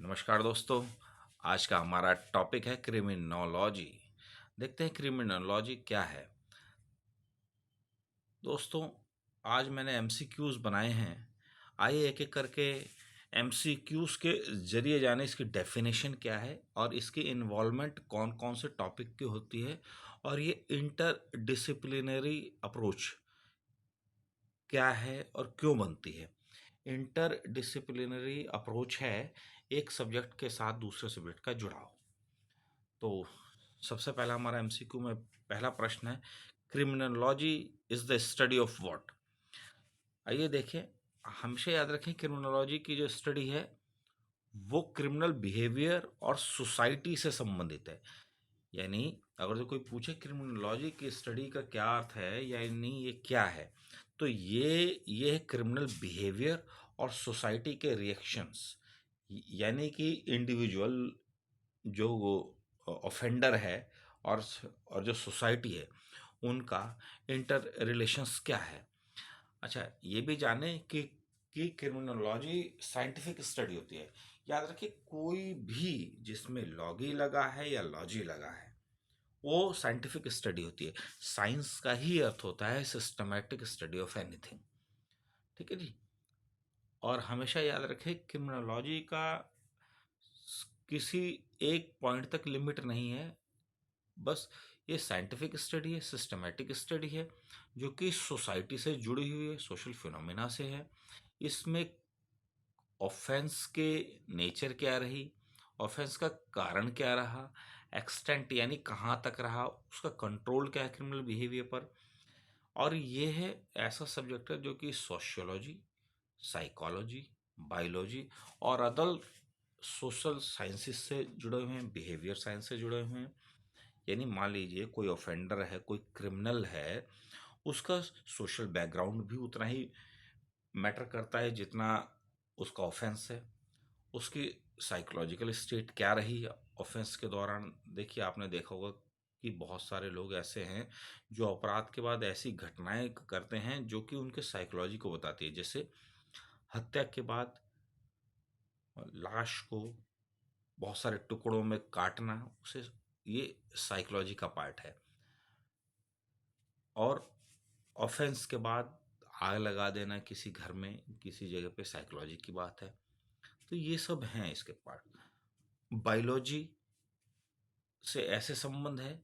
नमस्कार दोस्तों। आज का हमारा टॉपिक है क्रिमिनोलॉजी। देखते हैं क्रिमिनोलॉजी क्या है। दोस्तों, आज मैंने एमसीक्यूज बनाए हैं। आइए एक एक करके एमसीक्यूज के जरिए जाने इसकी डेफिनेशन क्या है और इसकी इन्वॉल्वमेंट कौन कौन से टॉपिक की होती है और ये इंटर डिसिप्लिनरी अप्रोच क्या है और क्यों बनती है। इंटर डिसिप्लिनरी अप्रोच है एक सब्जेक्ट के साथ दूसरे सब्जेक्ट का जुड़ाव। तो सबसे पहला हमारा एमसीक्यू में पहला प्रश्न है, criminology is the study of what. आइए देखें, हमेशा याद रखें क्रिमिनोलॉजी की जो स्टडी है वो क्रिमिनल बिहेवियर और सोसाइटी से संबंधित है। यानी अगर जो कोई पूछे क्रिमिनोलॉजी की स्टडी का क्या अर्थ है यानी ये क्या है, तो ये है क्रिमिनल बिहेवियर और सोसाइटी के रिएक्शंस। यानी कि इंडिविजुअल जो वो ऑफेंडर है और और जो सोसाइटी है उनका इंटर रिलेशंस क्या है। अच्छा, ये भी जाने कि क्रिमिनोलॉजी साइंटिफिक स्टडी होती है। याद रखिए, कोई भी जिसमें लॉगी लगा है या लॉजी लगा है वो साइंटिफिक स्टडी होती है। साइंस का ही अर्थ होता है सिस्टमैटिक स्टडी ऑफ एनीथिंग। ठीक है जी। और हमेशा याद रखें, क्रिमिनोलॉजी का किसी एक पॉइंट तक लिमिट नहीं है। बस ये साइंटिफिक स्टडी है, सिस्टमैटिक स्टडी है जो कि सोसाइटी से जुड़ी हुई है, सोशल फिनोमेना से है। इसमें ऑफेंस के नेचर क्या रही, ऑफेंस का कारण क्या रहा, एक्सटेंट यानी कहाँ तक रहा, उसका कंट्रोल क्या है क्रिमिनल बिहेवियर पर। और ये है ऐसा सब्जेक्ट है जो कि सोशियोलॉजी, साइकोलॉजी, बायोलॉजी और अदर सोशल साइंसेस से जुड़े हुए हैं, बिहेवियर साइंस से जुड़े हुए हैं। यानी मान लीजिए कोई ऑफेंडर है, कोई क्रिमिनल है, उसका सोशल बैकग्राउंड भी उतना ही मैटर करता है जितना उसका ऑफेंस है। उसकी साइकोलॉजिकल स्टेट क्या रही ऑफेंस के दौरान। देखिए, आपने देखा होगा कि बहुत सारे लोग ऐसे हैं जो अपराध के बाद ऐसी घटनाएं करते हैं जो कि उनके साइकोलॉजी को बताती है। जैसे हत्या के बाद लाश को बहुत सारे टुकड़ों में काटना, उसे ये साइकोलॉजी का पार्ट है। और ऑफेंस के बाद आग लगा देना किसी घर में, किसी जगह पे, साइकोलॉजी की बात है। तो ये सब हैं इसके पार्ट। बायोलॉजी से ऐसे संबंध है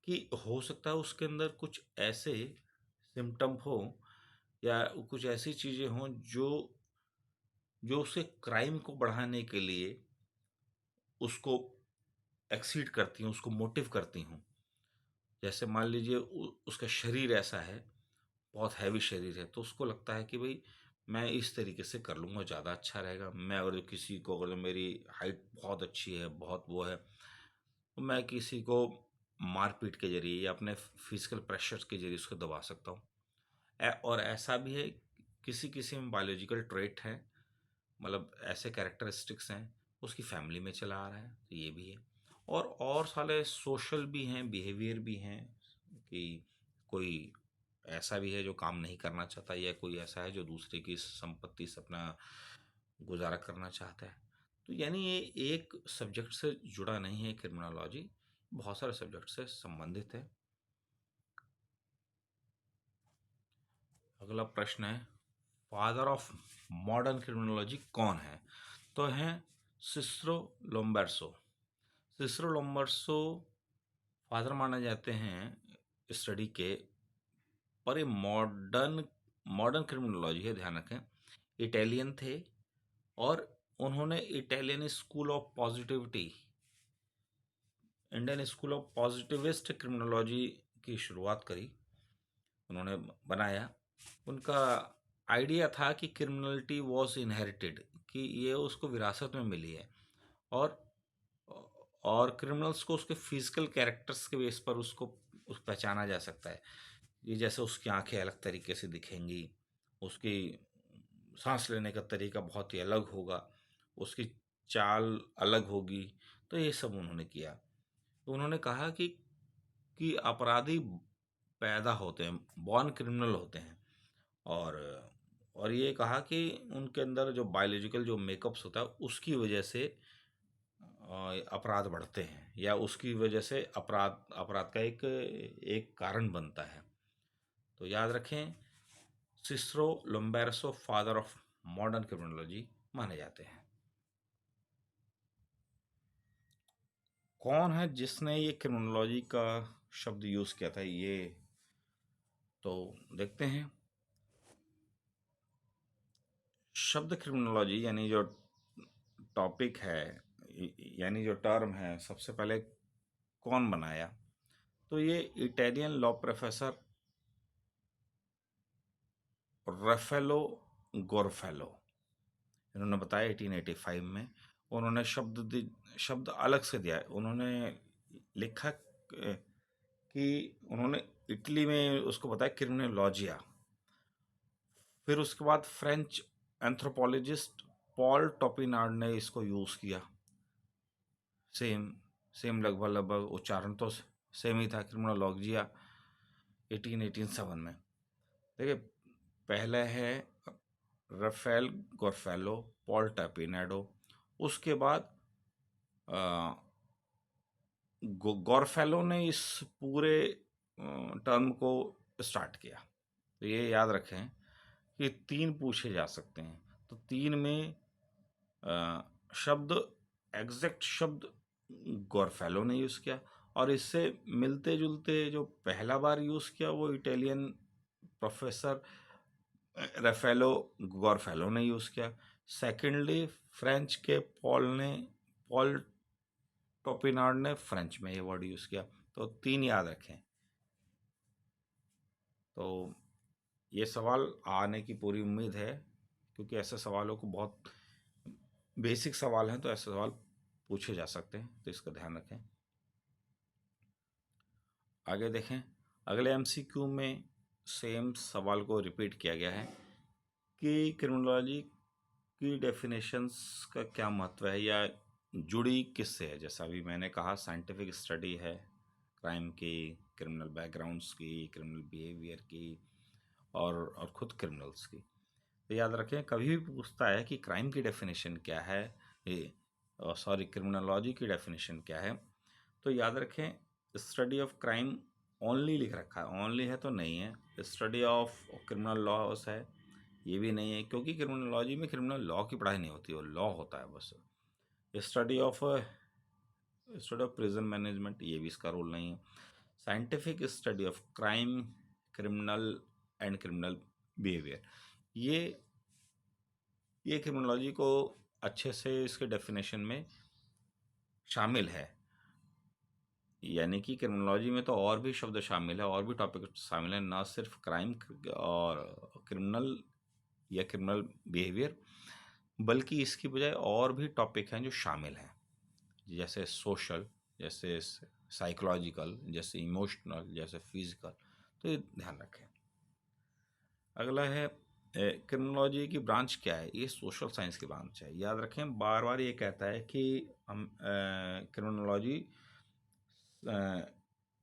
कि हो सकता है उसके अंदर कुछ ऐसे सिम्टम हो या कुछ ऐसी चीज़ें हों जो जो उसे क्राइम को बढ़ाने के लिए उसको एक्सीड करती हूँ, उसको मोटिव करती हूँ। जैसे मान लीजिए उसका शरीर ऐसा है, बहुत हैवी शरीर है, तो उसको लगता है कि भाई मैं इस तरीके से कर लूँगा, ज़्यादा अच्छा रहेगा। मैं अगर किसी को, अगर मेरी हाइट बहुत अच्छी है, बहुत वो है, तो मैं किसी को मारपीट के जरिए या अपने फिजिकल प्रेशर के जरिए उसको दबा सकता हूँ। और ऐसा भी है, किसी किसी में बायोलॉजिकल ट्रेट है, मतलब ऐसे कैरेक्टरिस्टिक्स हैं उसकी फैमिली में चला आ रहा है, तो ये भी है। और सारे सोशल भी हैं, बिहेवियर भी हैं कि कोई ऐसा भी है जो काम नहीं करना चाहता या कोई ऐसा है जो दूसरे की संपत्ति से अपना गुजारा करना चाहता है। तो यानी ये एक सब्जेक्ट से जुड़ा नहीं है क्रिमिनोलॉजी, बहुत सारे सब्जेक्ट से संबंधित है। अगला प्रश्न है, फादर ऑफ मॉडर्न क्रिमिनोलॉजी कौन है। तो हैं सिस्रो लोम्बर्सो। सिस्रो लोम्बर्सो फादर माने जाते हैं स्टडी के। पर ये मॉडर्न मॉडर्न क्रिमिनोलॉजी है, ध्यान रखें। इटालियन थे और उन्होंने Italian school of positivity, Indian school of positivist criminology की शुरुआत करी, उन्होंने बनाया। उनका आइडिया था कि क्रिमिनलिटी वॉज इनहेरिटेड, कि ये उसको विरासत में मिली है। और और क्रिमिनल्स को उसके फिजिकल कैरेक्टर्स के बेस पर उस पहचाना जा सकता है। ये जैसे उसकी आंखें अलग तरीके से दिखेंगी, उसकी सांस लेने का तरीका बहुत ही अलग होगा, उसकी चाल अलग होगी। तो ये सब उन्होंने किया। तो उन्होंने कहा कि अपराधी पैदा होते हैं, बॉर्न क्रिमिनल होते हैं। और और ये कहा कि उनके अंदर जो बायोलॉजिकल जो मेकअप्स होता है उसकी वजह से अपराध बढ़ते हैं या उसकी वजह से अपराध अपराध का एक एक कारण बनता है। तो याद रखें, सिस्रो लोम्बेरसो फादर ऑफ मॉडर्न क्रिमिनोलॉजी माने जाते हैं। कौन है जिसने ये क्रिमिनोलॉजी का शब्द यूज किया था, ये तो देखते हैं। शब्द क्रिमिनोलॉजी यानी जो टॉपिक है, यानी जो टर्म है, सबसे पहले कौन बनाया? तो ये इटालियन लॉ प्रोफेसर राफेलो गोरफेलो, इन्होंने बताया 1885 में। उन्होंने शब्द अलग से दिया है। उन्होंने लिखा कि उन्होंने इटली में उसको बताया क्रिमिनोलॉजिया। फिर उसके बाद फ्रेंच एंथ्रोपोलॉजिस्ट पॉल टोपिनार्ड ने इसको यूज़ किया। सेम सेम लगभग लगभग उच्चारण तो सेम ही था, क्रिमिनोलॉजिया 1887 में। देखिए, पहला है राफेल गोरफेलो, पॉल टोपिनाडो। उसके बाद गोरफेलो ने इस पूरे टर्म को स्टार्ट किया। तो ये याद रखें कि 3 पूछे जा सकते हैं। तो 3 में शब्द, एग्जैक्ट शब्द गोरफेलो ने यूज़ किया, और इससे मिलते जुलते जो पहला बार यूज़ किया वो इटालियन प्रोफेसर राफेलो गोरफेलो ने यूज़ किया। सेकेंडली फ्रेंच के पॉल टोपिनार्ड ने फ्रेंच में ये वर्ड यूज़ किया। तो 3 याद रखें। तो ये सवाल आने की पूरी उम्मीद है, क्योंकि ऐसे सवालों को बहुत बेसिक सवाल हैं, तो ऐसे सवाल पूछे जा सकते हैं, तो इसका ध्यान रखें। आगे देखें, अगले एमसीक्यू में सेम सवाल को रिपीट किया गया है कि क्रिमिनोलॉजी की डेफिनेशंस का क्या महत्व है या जुड़ी किससे है। जैसा अभी मैंने कहा, साइंटिफिक स्टडी है क्राइम की, क्रिमिनल बैकग्राउंड्स की, क्रिमिनल बिहेवियर की, और खुद क्रिमिनल्स की। तो याद रखें, कभी भी पूछता है कि क्राइम की डेफिनेशन क्या है, ये सॉरी क्रिमिनोलॉजी की डेफिनेशन क्या है, तो याद रखें स्टडी ऑफ क्राइम ओनली लिख रखा है। ओनली है तो नहीं है, स्टडी ऑफ क्रिमिनल लॉस है, ये भी नहीं है, क्योंकि क्रिमिनोलॉजी में क्रिमिनल लॉ की पढ़ाई नहीं होती, वो लॉ होता है बस। स्टडी ऑफ प्रिजन मैनेजमेंट, ये भी इसका रोल नहीं है। Scientific study of crime, criminal and criminal behaviour, ये क्रिमिनोलॉजी को अच्छे से इसके डेफिनेशन में शामिल है। यानी कि क्रिमिनोलॉजी में तो और भी शब्द शामिल है, और भी टॉपिक शामिल है, ना सिर्फ क्राइम और क्रिमिनल या क्रिमिनल बिहेवियर, बल्कि इसकी बजाय और भी टॉपिक हैं जो शामिल हैं, जैसे सोशल, जैसे साइकोलॉजिकल, जैसे इमोशनल, जैसे फिजिकल। तो ये ध्यान रखें। अगला है क्रिमिनोलॉजी की ब्रांच क्या है? ये सोशल साइंस की ब्रांच है। याद रखें, बार बार ये कहता है कि हम क्रिमिनोलॉजी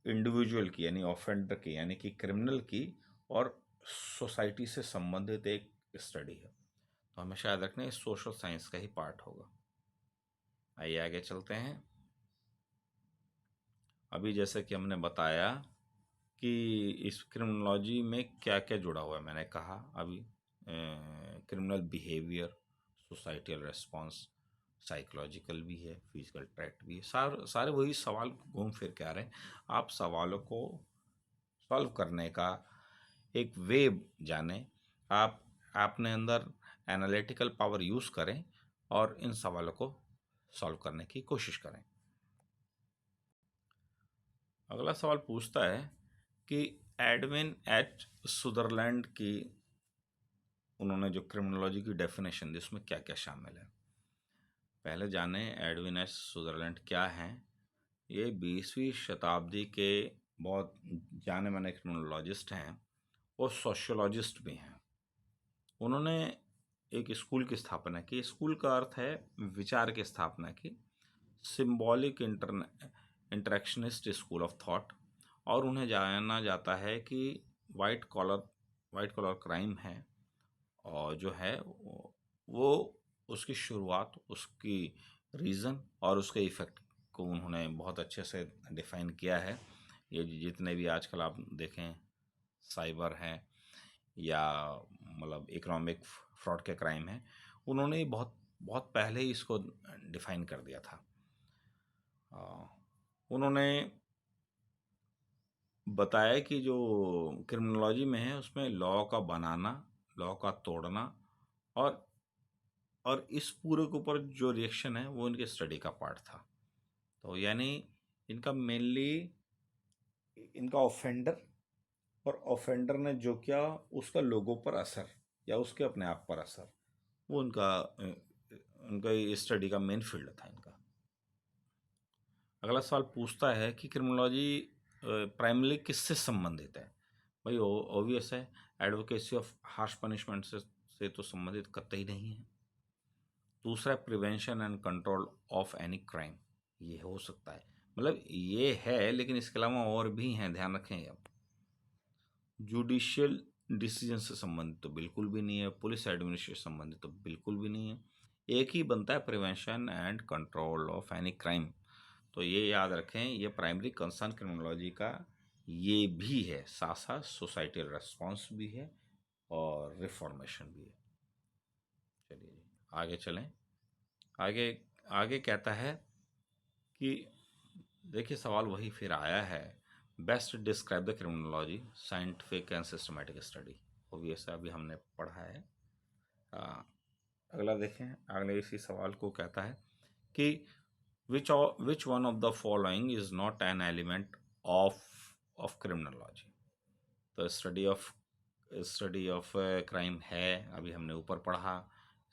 इंडिविजुअल की, यानी ऑफेंडर की, यानी कि क्रिमिनल की, और सोसाइटी से संबंधित एक स्टडी है। तो हमेशा याद रखना, सोशल साइंस का ही पार्ट होगा। आइए आगे चलते हैं। अभी जैसे कि हमने बताया कि इस क्रिमिनोलॉजी में क्या क्या जुड़ा हुआ है, मैंने कहा अभी criminal behaviour, societal response, psychological भी है, फिजिकल ट्रैक्ट भी है। सारे वही सवाल घूम फिर के आ रहे हैं। आप सवालों को सॉल्व करने का एक वे जानें, आप अपने अंदर एनालिटिकल पावर यूज़ करें और इन सवालों को सॉल्व करने की कोशिश करें। अगला सवाल पूछता है कि एडविन एच सुदरलैंड की, उन्होंने जो क्रिमिनोलॉजी की डेफिनेशन दी उसमें क्या क्या शामिल है। पहले जाने एडविन एच सुदरलैंड क्या हैं। ये 20वीं शताब्दी के बहुत जाने माने क्रिमिनोलॉजिस्ट हैं और सोशियोलॉजिस्ट भी हैं। उन्होंने एक स्कूल की स्थापना की। स्कूल का अर्थ है विचार की स्थापना की, symbolic interactionist school of thought. और उन्हें जाना जाता है कि वाइट कॉलर क्राइम है, और जो है वो उसकी शुरुआत, उसकी रीज़न और उसके इफ़ेक्ट को उन्होंने बहुत अच्छे से डिफ़ाइन किया है। ये जितने भी आजकल आप देखें साइबर हैं या मतलब इकोनॉमिक फ्रॉड के क्राइम हैं, उन्होंने बहुत बहुत पहले ही इसको डिफ़ाइन कर दिया था। उन्होंने बताया कि जो क्रिमिनोलॉजी में है उसमें लॉ का बनाना, लॉ का तोड़ना और इस पूरे के ऊपर जो रिएक्शन है वो इनके स्टडी का पार्ट था। तो यानी इनका मेनली इनका ऑफेंडर और ऑफेंडर ने जो किया उसका लोगों पर असर या उसके अपने आप पर असर, वो उनका स्टडी का मेन फील्ड था इनका। अगला सवाल पूछता है कि क्रिमिनोलॉजी प्राइमरी किससे संबंधित है। भाई ऑब्वियस है, एडवोकेसी ऑफ हार्श पनिशमेंट से तो संबंधित कतई नहीं है। दूसरा prevention and control of any crime, ये हो सकता है, मतलब ये है लेकिन इसके अलावा और भी हैं, ध्यान रखें। अब जुडिशियल डिसीजन से संबंधित तो बिल्कुल भी नहीं है, पुलिस एडमिनिस्ट्रेशन से संबंधित तो बिल्कुल भी नहीं है। एक ही बनता है, prevention and control of any crime. तो ये याद रखें, ये प्राइमरी कंसर्न क्रिमिनोलॉजी का ये भी है, साथ साथ सोसाइटल रेस्पॉन्स भी है और रिफॉर्मेशन भी है। चलिए आगे चलें। आगे आगे कहता है कि देखिए सवाल वही फिर आया है, best describe the criminology scientific and systematic study. Obvious अभी हमने पढ़ा है। अगला देखें, अगले इसी सवाल को कहता है कि which one of the following is not an element of criminology। तो स्टडी ऑफ क्राइम है, अभी हमने ऊपर पढ़ा।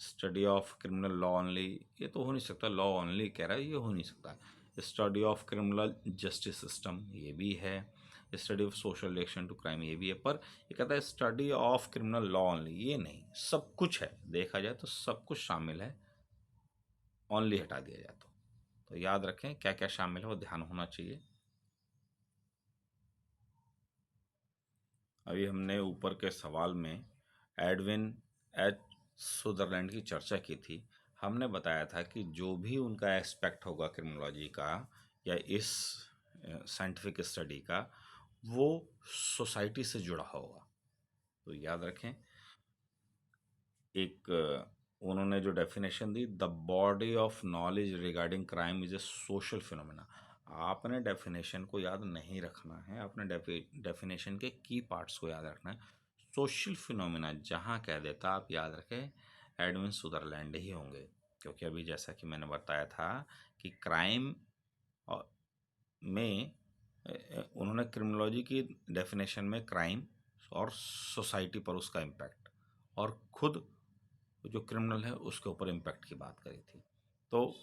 Study of criminal law only, ये तो हो नहीं सकता, लॉ ओनली कह रहा है, ये हो नहीं सकता। Study of criminal justice system, ये भी है। Study of social reaction to crime, ये भी है। पर ये कहता है study of criminal law only, ये नहीं, सब कुछ है, देखा जाए तो सब कुछ शामिल है, ओनली हटा दिया जाए तो याद रखें क्या क्या शामिल है, वो ध्यान होना चाहिए। अभी हमने ऊपर के सवाल में एडविन एच सुदरलैंड की चर्चा की थी। हमने बताया था कि जो भी उनका एस्पेक्ट होगा क्रिमिनोलॉजी का या इस साइंटिफिक स्टडी का, वो सोसाइटी से जुड़ा होगा। तो याद रखें, एक उन्होंने जो definition the, the body of knowledge regarding crime is a social phenomena. आपने डेफिनेशन को याद नहीं रखना है, आपने डेफिनेशन के की पार्ट्स को याद रखना है। सोशल फिनोमेना जहाँ कह देता, आप याद रखें एडविन सुदरलैंड ही होंगे, क्योंकि अभी जैसा कि मैंने बताया था कि क्राइम में उन्होंने क्रिमिनोलॉजी की डेफिनेशन में क्राइम और सोसाइटी पर उसका इम्पैक्ट और खुद जो क्रिमिनल है उसके ऊपर इम्पैक्ट की बात करी थी। तो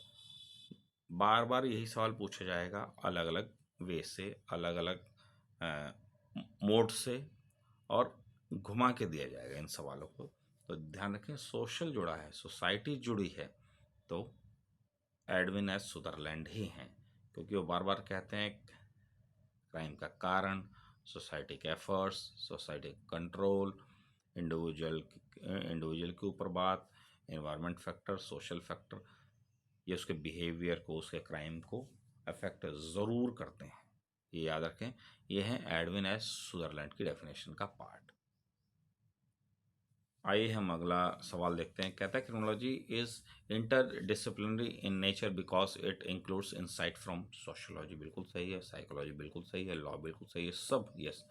बार बार यही सवाल पूछा जाएगा, अलग अलग वे से, अलग अलग मोड से, और घुमा के दिया जाएगा इन सवालों को। तो ध्यान रखें, सोशल जुड़ा है, सोसाइटी जुड़ी है, तो एडविन एस सुदरलैंड ही हैं, क्योंकि वो बार बार कहते हैं क्राइम का कारण, सोसाइटी के एफर्ट्स, सोसाइटी कंट्रोल, इंडिविजुअल के ऊपर बात, एनवायरनमेंट फैक्टर, सोशल फैक्टर, ये उसके बिहेवियर को, उसके क्राइम को अफेक्ट ज़रूर करते हैं, ये याद रखें। ये है एडविन एस सुदरलैंड की डेफिनेशन का पार्ट। आइए हम अगला सवाल देखते हैं। कहता है criminology is interdisciplinary in nature because it includes insight from sociology, बिल्कुल सही है। साइकोलॉजी बिल्कुल सही है। लॉ बिल्कुल सही है। सब यस,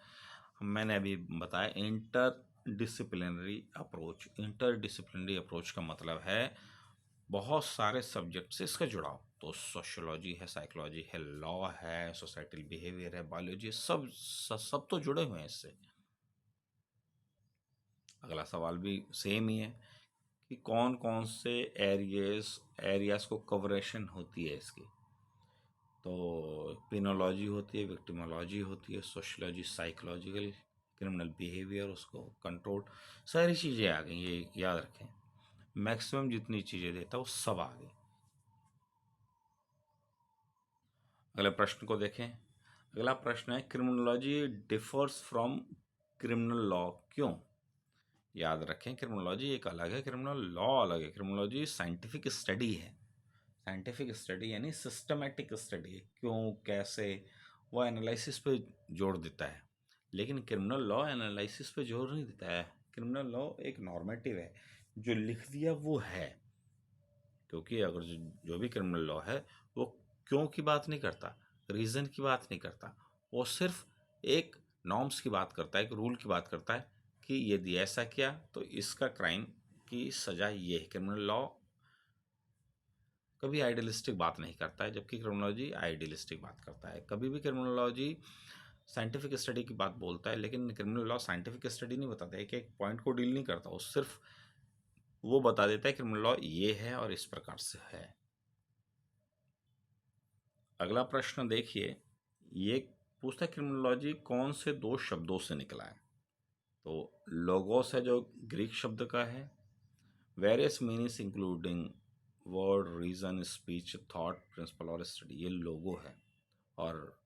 मैंने अभी बताया इंटरडिसिप्लिनरी अप्रोच का मतलब है बहुत सारे सब्जेक्ट से इसका जुड़ाव। तो सोशियोलॉजी है, साइकोलॉजी है, लॉ है, सोसाइटल बिहेवियर है, बायोलॉजी, सब तो जुड़े हुए हैं इससे। अगला सवाल भी सेम ही है कि कौन कौन से एरियाज को कवरेशन होती है इसकी। तो पिनोलॉजी होती है, विक्टिमोलॉजी होती है, सोशोलॉजी, साइकोलॉजिकल, क्रिमिनल बिहेवियर, उसको कंट्रोल, सारी चीज़ें आ गई, ये याद रखें। मैक्सिमम जितनी चीज़ें देता वो सब आ गई। अगले प्रश्न को देखें। अगला प्रश्न है criminology differs from criminal law क्यों। याद रखें, क्रिमिनोलॉजी एक अलग है, क्रिमिनल लॉ अलग है। क्रिमिनोलॉजी साइंटिफिक स्टडी है, साइंटिफिक स्टडी यानी सिस्टमेटिक स्टडी, क्यों कैसे, वो एनालिसिस पे जोर देता है। लेकिन क्रिमिनल लॉ एनालिसिस पे जोर नहीं देता है। क्रिमिनल लॉ एक नॉर्मेटिव है, जो लिख दिया वो है। क्योंकि अगर जो भी क्रिमिनल लॉ है वो क्यों की बात नहीं करता, रीज़न की बात नहीं करता, वो सिर्फ एक नॉर्म्स की बात करता है, एक रूल की बात करता है कि यदि ऐसा किया तो इसका क्राइम की सज़ा ये है। क्रिमिनल लॉ कभी आइडियलिस्टिक बात नहीं करता है, जबकि क्रिमिनोलॉजी आइडियलिस्टिक बात करता है। कभी भी क्रिमिनोलॉजी साइंटिफिक स्टडी की बात बोलता है, लेकिन क्रिमिनल लॉ साइंटिफिक स्टडी नहीं बताता है, कि एक पॉइंट को डील नहीं करता, वो सिर्फ वो बता देता है क्रिमिनल लॉ ये है और इस प्रकार से है। अगला प्रश्न देखिए, ये पूछता है क्रिमिनोलॉजी कौन से दो शब्दों से निकला है। तो लोगोस है जो ग्रीक शब्द का है, various meanings including word, reason, speech, thought, principle और स्टडी, ये लोगो है। और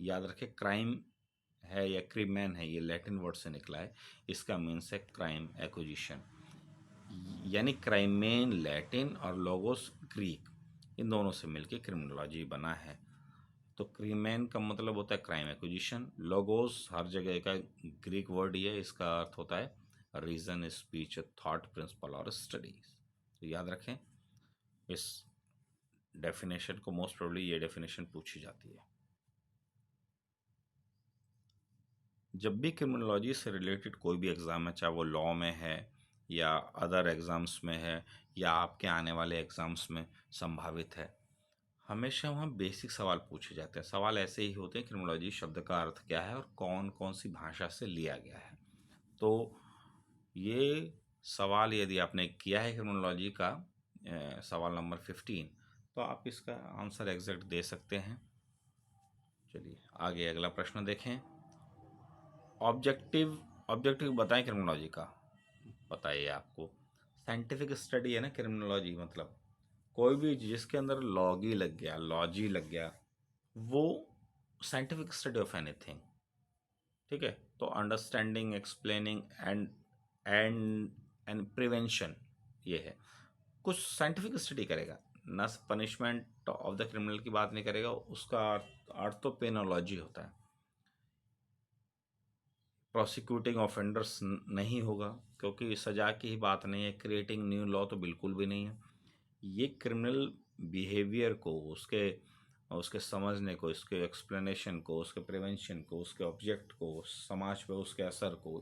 याद रखें क्राइम है या क्रिमेन है, ये लैटिन वर्ड से निकला है। इसका मीन्स है क्राइम एक्विजिशन, यानी क्राइमेन लैटिन और लोगोस ग्रीक, इन दोनों से मिलके क्रिमिनोलॉजी बना है। तो क्रिमेन का मतलब होता है क्राइम एक्विजिशन, लोगोस हर जगह का ग्रीक वर्ड ही है, इसका अर्थ होता है रीजन, स्पीच, थॉट, प्रिंसिपल और स्टडीज। तो याद रखें इस डेफिनेशन को, मोस्ट प्रोबेबली ये डेफिनेशन पूछी जाती है। जब भी क्रिमिनोलॉजी से रिलेटेड कोई भी एग्ज़ाम है, चाहे वो लॉ में है या अदर एग्ज़ाम्स में है या आपके आने वाले एग्ज़ाम्स में संभावित है, हमेशा वहाँ बेसिक सवाल पूछे जाते हैं। सवाल ऐसे ही होते हैं, क्रिमिनोलॉजी शब्द का अर्थ क्या है और कौन कौन सी भाषा से लिया गया है। तो ये सवाल यदि आपने किया है क्रिमिनोलॉजी का सवाल नंबर 15, तो आप इसका आंसर एग्जैक्ट दे सकते हैं। चलिए आगे अगला प्रश्न देखें। ऑब्जेक्टिव ऑब्जेक्टिव बताएं क्रिमिनोलॉजी का। बताइए आपको साइंटिफिक स्टडी है ना क्रिमिनोलॉजी, मतलब कोई भी जिसके अंदर लॉगी लग गया, लॉजी लग गया, वो साइंटिफिक स्टडी ऑफ एनीथिंग। ठीक है, तो understanding, explaining and and prevention, ये है। कुछ साइंटिफिक स्टडी करेगा ना, पनिशमेंट ऑफ द क्रिमिनल की बात नहीं करेगा, उसका अर्थ तो पेनोलॉजी होता है। प्रोसिक्यूटिंग ऑफेंडर्स नहीं होगा, क्योंकि सज़ा की ही बात नहीं है। क्रिएटिंग न्यू लॉ तो बिल्कुल भी नहीं है। ये क्रिमिनल बिहेवियर को, उसके उसके समझने को, उसके एक्सप्लेनेशन को, उसके प्रिवेंशन को, उसके ऑब्जेक्ट को, समाज पे उसके असर को,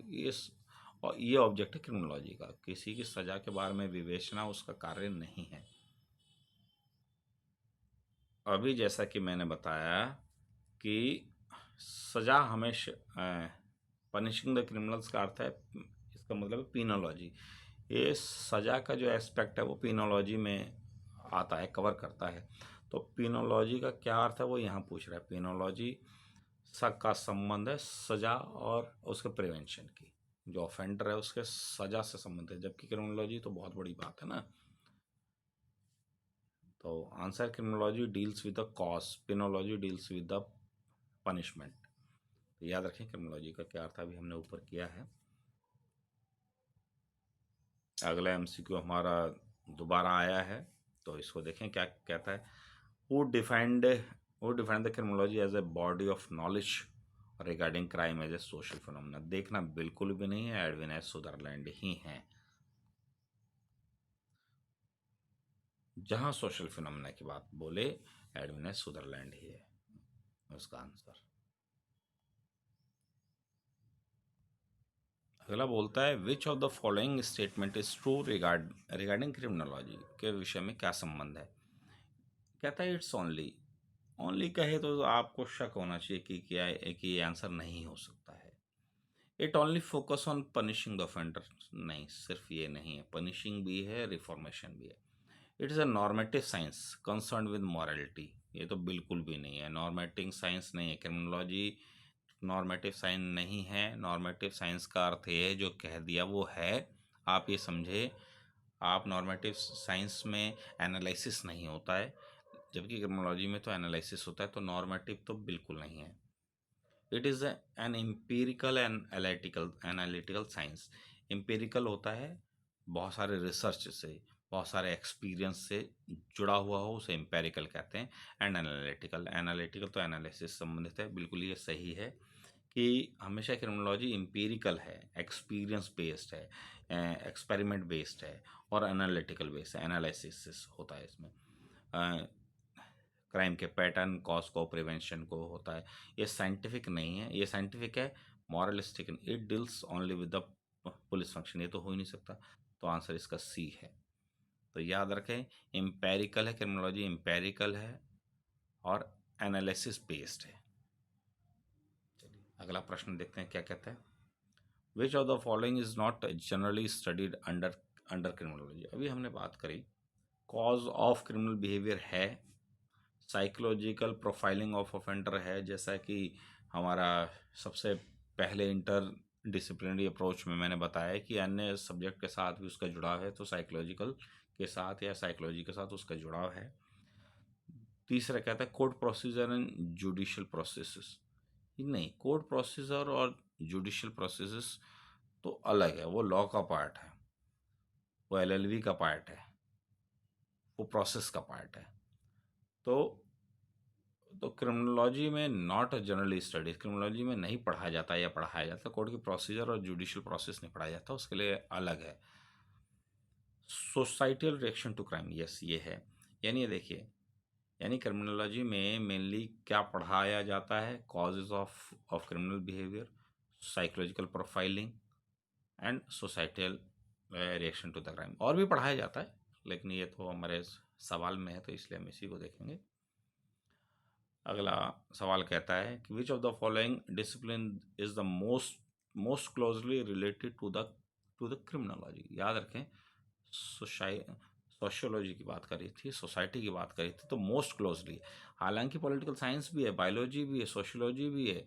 और ये ऑब्जेक्ट है क्रिमिनोलॉजी का। किसी की सज़ा के बारे में विवेचना उसका कार्य नहीं है। अभी जैसा कि मैंने बताया कि सज़ा हमेशा, पनिशिंग द क्रिमिनल्स का अर्थ है, इसका मतलब है पीनोलॉजी। ये सज़ा का जो एस्पेक्ट है वो पीनोलॉजी में आता है, कवर करता है। तो पीनोलॉजी का क्या अर्थ है वो यहाँ पूछ रहा है। पीनोलॉजी का संबंध है सज़ा और उसके प्रिवेंशन की, जो ऑफेंडर है उसके सज़ा से संबंधित है, जबकि क्रिमिनोलॉजी तो बहुत बड़ी बात है ना। तो answer criminology deals with the cause, penology deals with the punishment. तो याद रखें क्रिमिनोलॉजी का क्या अर्थ अभी हमने ऊपर किया है। अगला एमसीक्यू हमारा दोबारा आया है, तो इसको देखें क्या कहता है। who defined who defined the criminology as a body of knowledge regarding crime as a social phenomena। देखना बिल्कुल भी नहीं है, एडविन एस सुदरलैंड ही हैं। जहां सोशल फिनोमेना की बात बोले, एडविन एस सुदरलैंड ही है उसका आंसर। अगला बोलता है विच of the following statement is true regarding criminology, के विषय में क्या संबंध है। कहता है इट्स ओनली, ओनली कहे तो आपको शक होना चाहिए कि क्या है, कि ये आंसर नहीं हो सकता है। It only focus on punishing the offender, नहीं, सिर्फ ये नहीं है, पनिशिंग भी है, रिफॉर्मेशन भी है। It is a normative science concern with morality, ये तो बिल्कुल भी नहीं है। नॉर्मेटिव साइंस नहीं है क्रिमिनोलॉजी, नॉर्मेटिव साइंस नहीं है। नॉर्मेटिव साइंस का अर्थ ये है जो कह दिया वो है, आप ये समझे। आप नॉर्मेटिव साइंस में एनालिसिस नहीं होता है, जबकि क्रिमिनोलॉजी में तो एनालिसिस होता है। तो नॉर्मेटिव तो बिल्कुल नहीं है। It is an empirical and analytical science. Empirical होता है बहुत सारे रिसर्च से, बहुत सारे एक्सपीरियंस से जुड़ा हुआ हो, उसे एम्पेरिकल कहते हैं। एंड एनालिटिकल, एनालिटिकल तो एनालिसिस संबंधित है, बिल्कुल ये सही है कि हमेशा क्रिमिनोलॉजी एम्पिरिकल है, एक्सपीरियंस बेस्ड है, एक्सपेरिमेंट बेस्ड है और एनालिटिकल बेस्ड है, एनालिसिस होता है इसमें। क्राइम के पैटर्न, कॉज को, प्रिवेंशन को होता है। ये साइंटिफिक नहीं है, ये साइंटिफिक है, moralistic. It deals only with the police function, ये तो हो ही नहीं सकता। तो आंसर इसका सी है। तो याद रखें, एम्पेरिकल है क्रिमिनोलॉजी, एम्पेरिकल है और एनालिसिस बेस्ड है। चलिए अगला प्रश्न देखते हैं क्या कहता है। विच of the following is not generally studied under criminology. अभी हमने बात करी कॉज ऑफ क्रिमिनल बिहेवियर है, साइकोलॉजिकल प्रोफाइलिंग ऑफ ऑफेंडर है, जैसा कि हमारा सबसे पहले इंटर डिसिप्लिनरी अप्रोच में मैंने बताया कि अन्य सब्जेक्ट के साथ भी उसका जुड़ाव है, तो साइकोलॉजिकल के साथ या साइकोलॉजी के साथ उसका जुड़ाव है। तीसरा कहता है court procedure and judicial processes. नहीं, कोर्ट प्रोसीजर और जुडिशियल प्रोसेसेस तो अलग है, वो लॉ का पार्ट है, वो एलएलबी का पार्ट है, वो प्रोसेस का पार्ट है। तो क्रिमिनोलॉजी में नॉट जनरली स्टडीज, क्रिमिनोलॉजी में नहीं पढ़ाया जाता या पढ़ाया जाता, कोर्ट की प्रोसीजर और जुडिशियल प्रोसेस नहीं पढ़ाया जाता, उसके लिए अलग है। Societal reaction to crime, yes ये है। यानी ये देखिए, यानी क्रिमिनोलॉजी में मेनली क्या पढ़ाया जाता है, causes of criminal behaviour, psychological profiling and societal reaction to the crime. और भी पढ़ाया जाता है, लेकिन ये तो हमारे सवाल में है, तो इसलिए हम इसी को देखेंगे। अगला सवाल कहता है कि which of the following discipline is the most closely related to the criminology. याद रखें, सोशियोलॉजी की बात करी थी, सोसाइटी की बात करी थी, तो मोस्ट क्लोजली। हालांकि पॉलिटिकल साइंस भी है, बायोलॉजी भी है, सोशियोलॉजी भी है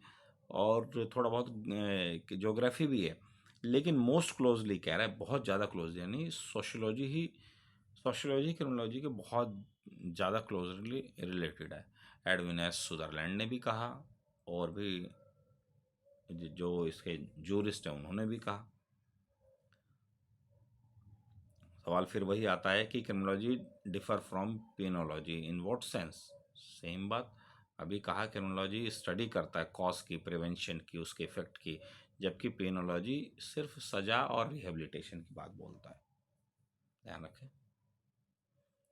और थोड़ा बहुत ज्योग्राफी भी है, लेकिन मोस्ट क्लोजली कह रहा है, बहुत ज़्यादा क्लोज, यानी सोशियोलॉजी क्रिमिनोलॉजी के बहुत ज़्यादा क्लोजली रिलेटेड है। एडविन एस सुदरलैंड ने भी कहा और भी जो इसके जूरिस्ट हैं उन्होंने भी कहा। सवाल फिर वही आता है कि criminology differ from penology in what sense. Same बात, अभी कहा क्रिमिनोलॉजी स्टडी करता है कॉज की, प्रिवेंशन की, उसके इफेक्ट की, जबकि पेनोलॉजी सिर्फ सजा और रिहेबिलिटेशन की बात बोलता है। ध्यान रखें।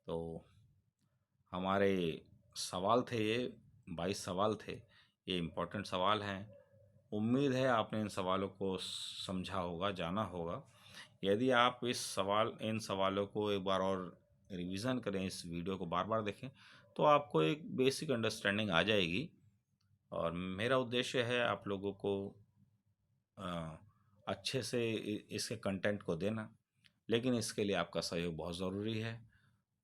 तो हमारे सवाल थे ये 22 सवाल थे, ये इम्पोर्टेंट सवाल हैं। उम्मीद है आपने इन सवालों को समझा होगा, जाना होगा। यदि आप इन सवालों को एक बार और रिवीजन करें, इस वीडियो को बार बार देखें, तो आपको एक बेसिक अंडरस्टैंडिंग आ जाएगी। और मेरा उद्देश्य है आप लोगों को अच्छे से इसके कंटेंट को देना, लेकिन इसके लिए आपका सहयोग बहुत ज़रूरी है।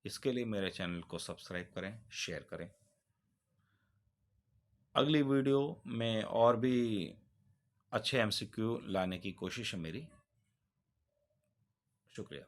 इसके लिए मेरे चैनल को सब्सक्राइब करें, शेयर करें। अगली वीडियो में और भी अच्छे एमसीक्यू लाने की कोशिश है मेरी। शुक्रिया।